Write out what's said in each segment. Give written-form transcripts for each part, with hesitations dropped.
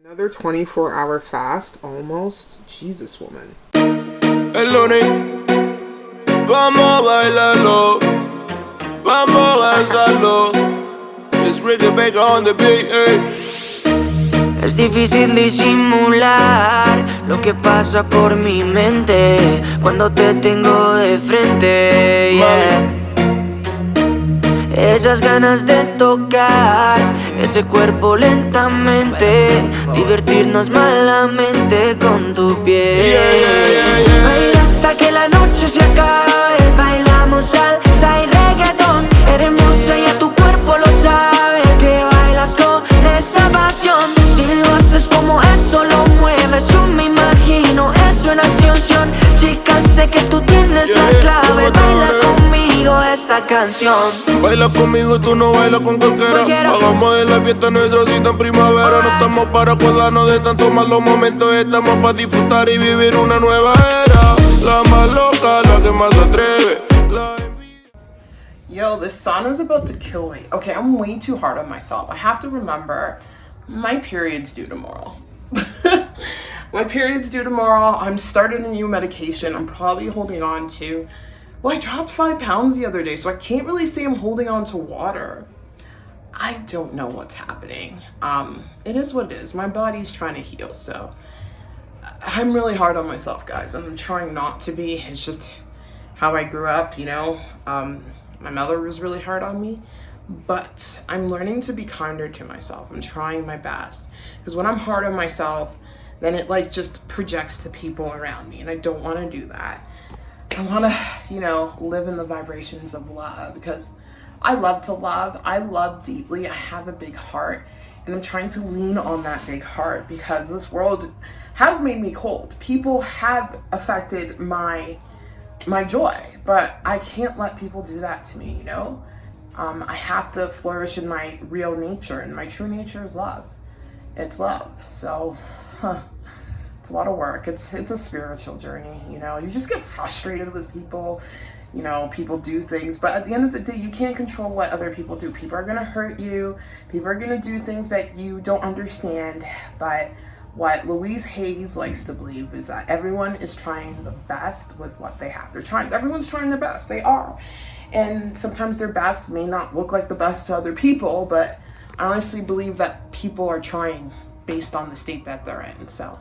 Another 24-hour fast, almost. Jesus, woman. El lunes, vamos a bailarlo, vamos a danzarlo. It's Ricky Baker on the beat, Es difícil disimular lo que pasa por mi mente cuando te tengo de frente, yeah. Esas ganas de tocar ese cuerpo lentamente, divertirnos malamente con tu piel. Baila hasta que la noche se acabe, bailamos salsa y reggaetón. Eres hermosa y a tu cuerpo lo sabe, que bailas con esa pasión. Si lo haces como eso lo mueves, yo me imagino eso en acción. Chica, sé que tú tienes la clave, baila conmigo esta canción. Baila conmigo, tú no bailas con cualquiera. Hagamos de la fiesta nuestra cita en primavera. No estamos para acordarnos de tantos malos momentos, estamos para disfrutar y vivir una nueva era. La más loca, la que más atreve. Yo, this sauna's about to kill me. Okay, I'm way too hard on myself. I have to remember my period's due tomorrow. My period's due tomorrow. I'm starting a new medication. I'm probably holding on to. Well, I dropped 5 pounds the other day, so I can't really say I'm holding on to water. I don't know what's happening. It is what it is. My body's trying to heal, so I'm really hard on myself, guys. I'm trying not to be. It's just how I grew up, you know. My mother was really hard on me, but I'm learning to be kinder to myself. I'm trying my best, because when I'm hard on myself, then it like just projects to people around me, and I don't want to do that. I want to, you know, live in the vibrations of love, because I love to love. I love deeply. I have a big heart, and I'm trying to lean on that big heart, because this world has made me cold. People have affected my joy, but I can't let people do that to me, you know? I have to flourish in my real nature, and my true nature is love. It's love. So, it's a lot of work. It's a spiritual journey, you know? You just get frustrated with people, you know, people do things, but at the end of the day, you can't control what other people do. People are gonna hurt you. People are gonna do things that you don't understand, but what Louise Hayes likes to believe is that everyone is trying the best with what they have. Everyone's trying their best. They are. And sometimes their best may not look like the best to other people, but I honestly believe that people are trying based on the state that they're in. So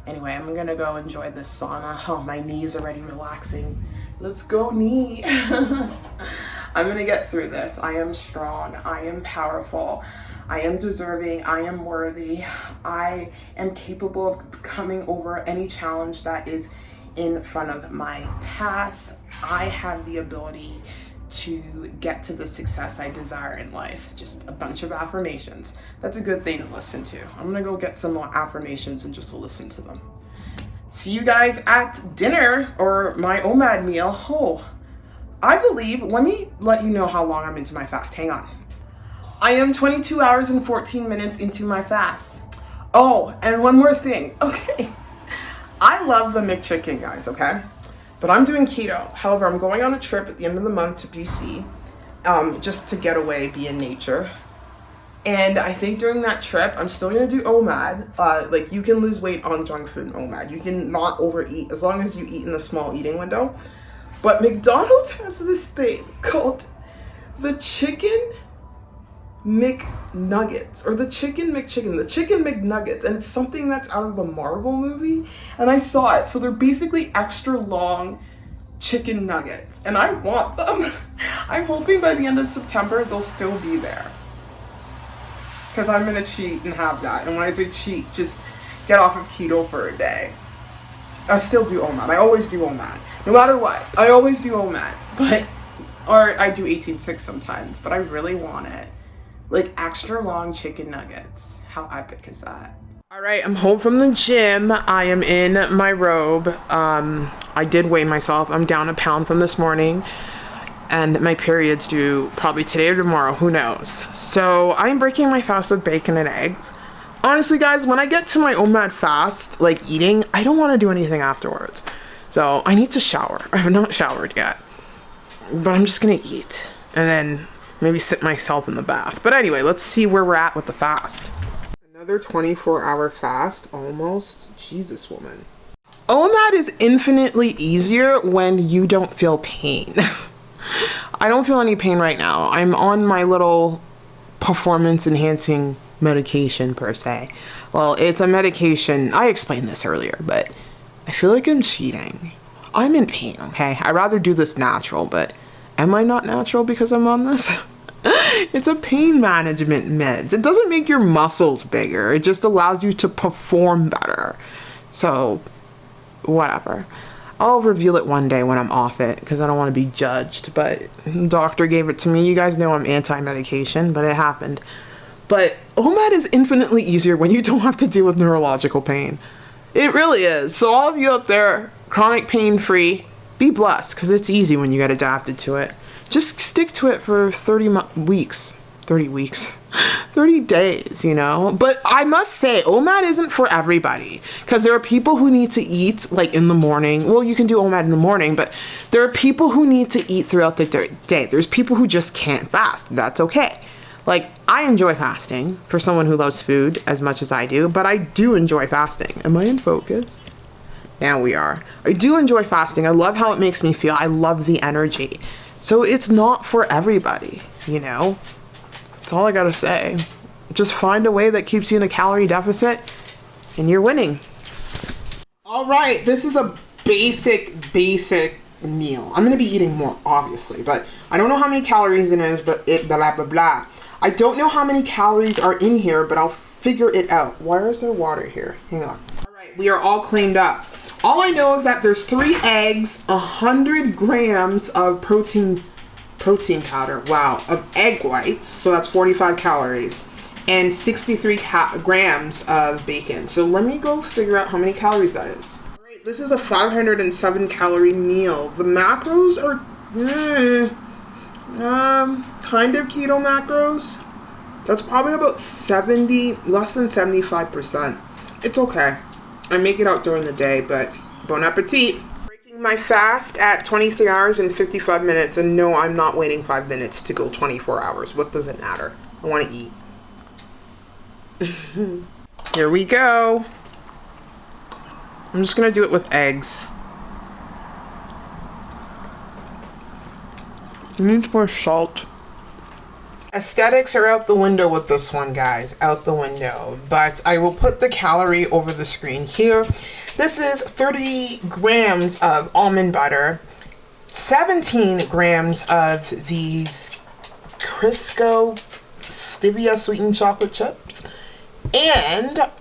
anyway, I'm gonna go enjoy this sauna. Oh, my knee is already relaxing. Let's go, knee. I'm gonna get through this. I am strong. I am powerful. I am deserving. I am worthy. I am capable of coming over any challenge that is in front of my path. I have the ability to get to the success I desire in life. Just a bunch of affirmations. That's a good thing to listen to. I'm gonna go get some more affirmations and just listen to them. See you guys at dinner or my OMAD meal. Oh, I believe, let me let you know how long I'm into my fast. Hang on. I am 22 hours and 14 minutes into my fast. Oh, and one more thing. Okay. I love the McChicken, guys, okay? But I'm doing keto. However, I'm going on a trip at the end of the month to BC, just to get away, be in nature. And I think during that trip, I'm still gonna do OMAD. Like, you can lose weight on junk food in OMAD. You can not overeat as long as you eat in a small eating window. But McDonald's has this thing called the Chicken McNuggets, or the Chicken McChicken, the Chicken McNuggets, and it's something that's out of a Marvel movie, and I saw it. So they're basically extra long chicken nuggets, and I want them. I'm hoping by the end of September they'll still be there, because I'm gonna cheat and have that. And when I say cheat, just get off of keto for a day. I still do OMAD. I always do OMAD, no matter what. I always do OMAD, or I do 18-6 sometimes, but I really want it. Like extra long chicken nuggets. How epic is that? All right, I'm home from the gym. I am in my robe. I did weigh myself. I'm down a pound from this morning, and my period's due probably today or tomorrow. Who knows? So I'm breaking my fast with bacon and eggs. Honestly, guys, when I get to my OMAD fast, like eating, I don't want to do anything afterwards. So I need to shower. I have not showered yet, but I'm just gonna eat and then maybe sit myself in the bath. But anyway, let's see where we're at with the fast. Another 24-hour fast, almost. Jesus, woman. OMAD is infinitely easier when you don't feel pain. I don't feel any pain right now. I'm on my little performance enhancing medication per se. Well, it's a medication. I explained this earlier, but I feel like I'm cheating. I'm in pain, okay? I'd rather do this natural, but am I not natural because I'm on this? It's a pain management med. It doesn't make your muscles bigger. It just allows you to perform better. So, whatever. I'll reveal it one day when I'm off it because I don't want to be judged. But the doctor gave it to me. You guys know I'm anti-medication, but it happened. But OMAD is infinitely easier when you don't have to deal with neurological pain. It really is. So all of you out there, chronic pain-free, be blessed because it's easy when you get adapted to it. Just stick to it for 30 days, you know? But I must say, OMAD isn't for everybody because there are people who need to eat like in the morning. Well, you can do OMAD in the morning, but there are people who need to eat throughout the day. There's people who just can't fast. That's okay. Like, I enjoy fasting for someone who loves food as much as I do, but I do enjoy fasting. Am I in focus? Now we are. I do enjoy fasting. I love how it makes me feel. I love the energy. So it's not for everybody, you know? That's all I gotta say. Just find a way that keeps you in a calorie deficit and you're winning. All right, this is a basic meal. I'm gonna be eating more, obviously, but I don't know how many calories it is, but blah, blah, blah. I don't know how many calories are in here, but I'll figure it out. Why is there water here? Hang on. All right, we are all cleaned up. All I know is that there's 3 eggs, 100 grams of protein powder, wow, of egg whites, so that's 45 calories, and 63 grams of bacon. So let me go figure out how many calories that is. All right, this is a 507 calorie meal. The macros are, kind of keto macros. That's probably about less than 75%. It's okay. I make it out during the day, but bon appetit. Breaking my fast at 23 hours and 55 minutes, and no, I'm not waiting 5 minutes to go 24 hours. What does it matter? I want to eat. Here we go. I'm just going to do it with eggs. It needs more salt. Aesthetics are out the window with this one, guys. Out the window. But I will put the calorie over the screen here. This is 30 grams of almond butter, 17 grams of these Crisco stevia sweetened chocolate chips, and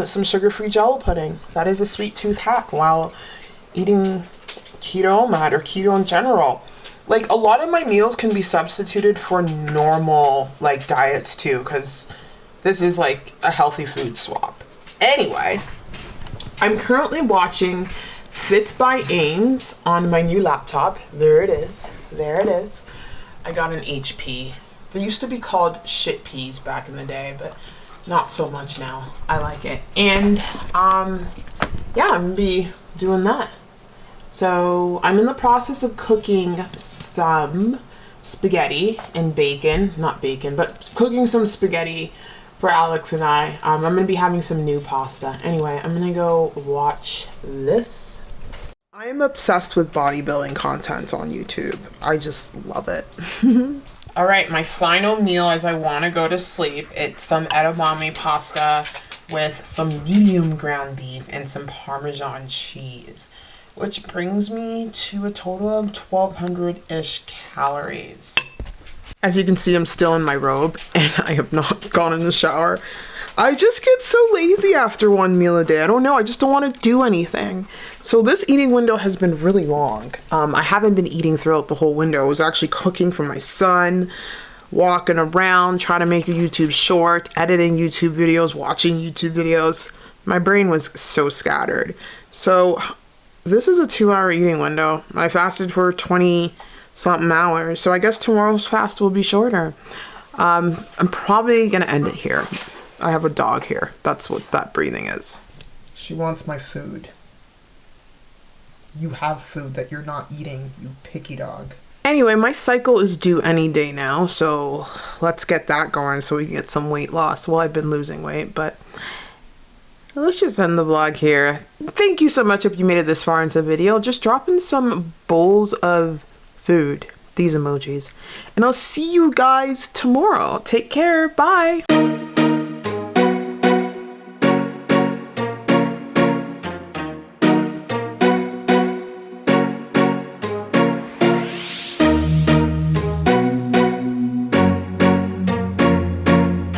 some sugar-free Jello pudding. That is a sweet tooth hack while eating keto OMAD or keto in general. Like, a lot of my meals can be substituted for normal, like, diets, too, because this is, like, a healthy food swap. Anyway, I'm currently watching Fit by Ames on my new laptop. There it is. There it is. I got an HP. They used to be called shit peas back in the day, but not so much now. I like it. And, yeah, I'm going to be doing that. So I'm in the process of cooking some spaghetti and bacon, not bacon, but cooking some spaghetti for Alex and I. I'm going to be having some new pasta. Anyway, I'm going to go watch this. I am obsessed with bodybuilding content on YouTube. I just love it. All right, my final meal as I want to go to sleep. It's some edamame pasta with some medium ground beef and some Parmesan cheese, which brings me to a total of 1,200-ish calories. As you can see, I'm still in my robe and I have not gone in the shower. I just get so lazy after one meal a day. I don't know, I just don't want to do anything. So this eating window has been really long. I haven't been eating throughout the whole window. I was actually cooking for my son, walking around, trying to make a YouTube short, editing YouTube videos, watching YouTube videos. My brain was so scattered. So this is a 2-hour eating window. I fasted for 20-something hours, so I guess tomorrow's fast will be shorter. I'm probably gonna end it here. I have a dog here. That's what that breathing is. She wants my food. You have food that you're not eating, you picky dog. Anyway, my cycle is due any day now, so let's get that going so we can get some weight loss. Well, I've been losing weight, but let's just end the vlog here. Thank you so much if you made it this far into the video. Just drop in some bowls of food, these emojis, and I'll see you guys tomorrow. Take care. Bye.